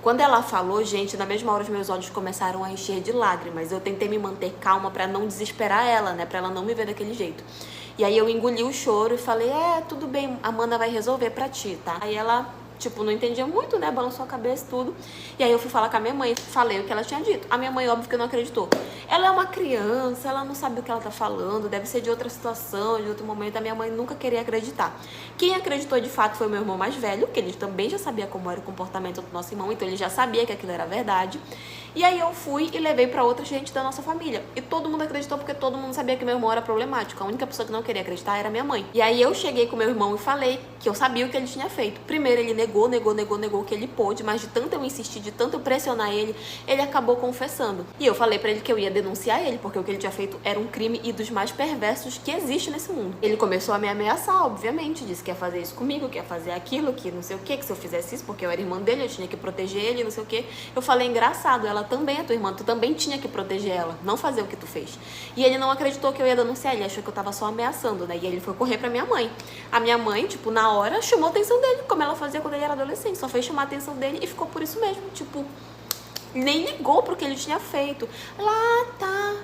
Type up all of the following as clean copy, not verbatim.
Quando ela falou, gente, na mesma hora os meus olhos começaram a encher de lágrimas. Eu tentei me manter calma pra não desesperar ela, né? Pra ela não me ver daquele jeito. E aí eu engoli o choro e falei, tudo bem, a Amanda vai resolver pra ti, tá? Aí ela, tipo, não entendia muito, né? Balançou a cabeça e tudo. E aí eu fui falar com a minha mãe, falei o que ela tinha dito. A minha mãe, óbvio que não acreditou. Ela é uma criança, ela não sabe o que ela tá falando, deve ser de outra situação, de outro momento. A minha mãe nunca queria acreditar. Quem acreditou de fato foi o meu irmão mais velho, que ele também já sabia como era o comportamento do nosso irmão, então ele já sabia que aquilo era verdade. E aí eu fui e levei pra outra gente da nossa família. E todo mundo acreditou porque todo mundo sabia que meu irmão era problemático. A única pessoa que não queria acreditar era minha mãe. E aí eu cheguei com meu irmão e falei que eu sabia o que ele tinha feito. Primeiro ele negou que ele pôde, mas de tanto eu insistir, de tanto eu pressionar ele, ele acabou confessando. E eu falei pra ele que eu ia denunciar ele, porque o que ele tinha feito era um crime e dos mais perversos que existe nesse mundo. Ele começou a me ameaçar, obviamente, disse que ia fazer isso comigo, que ia fazer aquilo, que não sei o que se eu fizesse isso, porque eu era irmã dele, eu tinha que proteger ele, não sei o que. Eu falei, engraçado, ela também é tua irmã, tu também tinha que proteger ela, não fazer o que tu fez. E ele não acreditou que eu ia denunciar, ele achou que eu tava só ameaçando, né? E ele foi correr pra minha mãe. A minha mãe, tipo, na hora, chamou a atenção dele, como ela fazia quando ele era adolescente, só fez chamar a atenção dele e ficou por isso mesmo, tipo, nem ligou pro que ele tinha feito. Lá tá,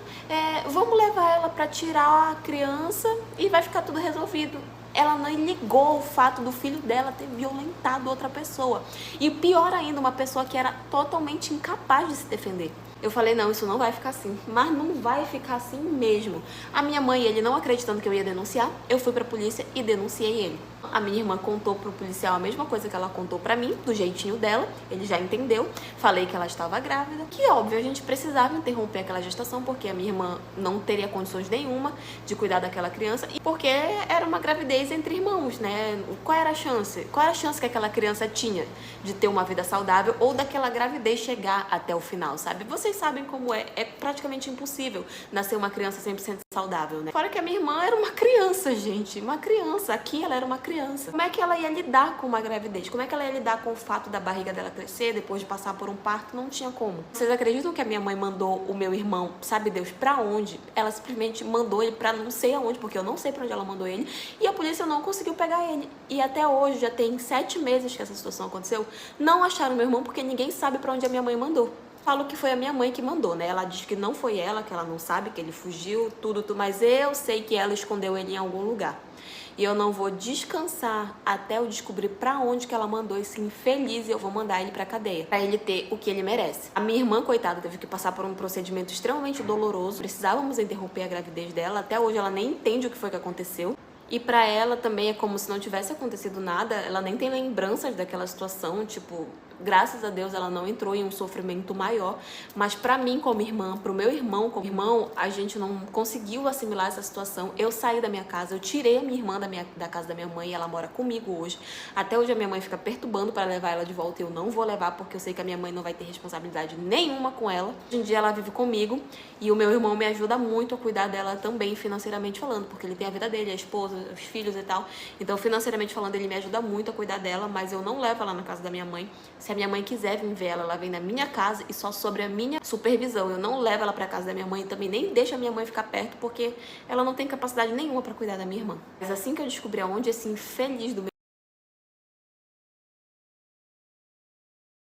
vamos levar ela pra tirar a criança e vai ficar tudo resolvido. Ela não ligou o fato do filho dela ter violentado outra pessoa. E pior ainda, uma pessoa que era totalmente incapaz de se defender. Eu falei, não, isso não vai ficar assim. Mas não vai ficar assim mesmo. A minha mãe, ele não acreditando que eu ia denunciar, eu fui pra polícia e denunciei ele. A minha irmã contou pro policial a mesma coisa que ela contou pra mim, do jeitinho dela. Ele já entendeu. Falei que ela estava grávida. Que óbvio, a gente precisava interromper aquela gestação, porque a minha irmã não teria condições nenhuma de cuidar daquela criança. E porque era uma gravidez entre irmãos, né? Qual era a chance? Qual era a chance que aquela criança tinha de ter uma vida saudável ou daquela gravidez chegar até o final, sabe? Vocês sabem como é praticamente impossível nascer uma criança 100% saudável, né? Fora que a minha irmã era uma criança, gente, uma criança. Aqui ela era uma criança. Como é que ela ia lidar com uma gravidez? Como é que ela ia lidar com o fato da barriga dela crescer depois de passar por um parto? Não tinha como. Vocês acreditam que a minha mãe mandou o meu irmão, sabe Deus pra onde? Ela simplesmente mandou ele pra não sei aonde, porque eu não sei pra onde ela mandou ele, e a polícia não conseguiu pegar ele. E até hoje, já tem 7 meses que essa situação aconteceu, não acharam meu irmão porque ninguém sabe pra onde a minha mãe mandou. Falo que foi a minha mãe que mandou, né? Ela diz que não foi ela, que ela não sabe, que ele fugiu, tudo, mas eu sei que ela escondeu ele em algum lugar. E eu não vou descansar até eu descobrir pra onde que ela mandou esse infeliz, e eu vou mandar ele pra cadeia, pra ele ter o que ele merece. A minha irmã, coitada, teve que passar por um procedimento extremamente doloroso. Precisávamos interromper a gravidez dela. Até hoje ela nem entende o que foi que aconteceu. E pra ela também é como se não tivesse acontecido nada, ela nem tem lembranças daquela situação, tipo, graças a Deus ela não entrou em um sofrimento maior, mas pra mim como irmã, pro meu irmão como irmão, a gente não conseguiu assimilar essa situação. Eu saí da minha casa, eu tirei a minha irmã da casa da minha mãe, e ela mora comigo hoje. Até hoje a minha mãe fica perturbando pra levar ela de volta, e eu não vou levar porque eu sei que a minha mãe não vai ter responsabilidade nenhuma com ela. Hoje em dia ela vive comigo, e o meu irmão me ajuda muito a cuidar dela também, financeiramente falando, porque ele tem a vida dele, a esposa, os filhos e tal. Então, financeiramente falando, ele me ajuda muito a cuidar dela, mas eu não levo ela na casa da minha mãe. Se a minha mãe quiser vir ver ela, ela vem na minha casa e só sobre a minha supervisão. Eu não levo ela pra casa da minha mãe, também nem deixo a minha mãe ficar perto, porque ela não tem capacidade nenhuma pra cuidar da minha irmã. Mas assim que eu descobri aonde esse infeliz do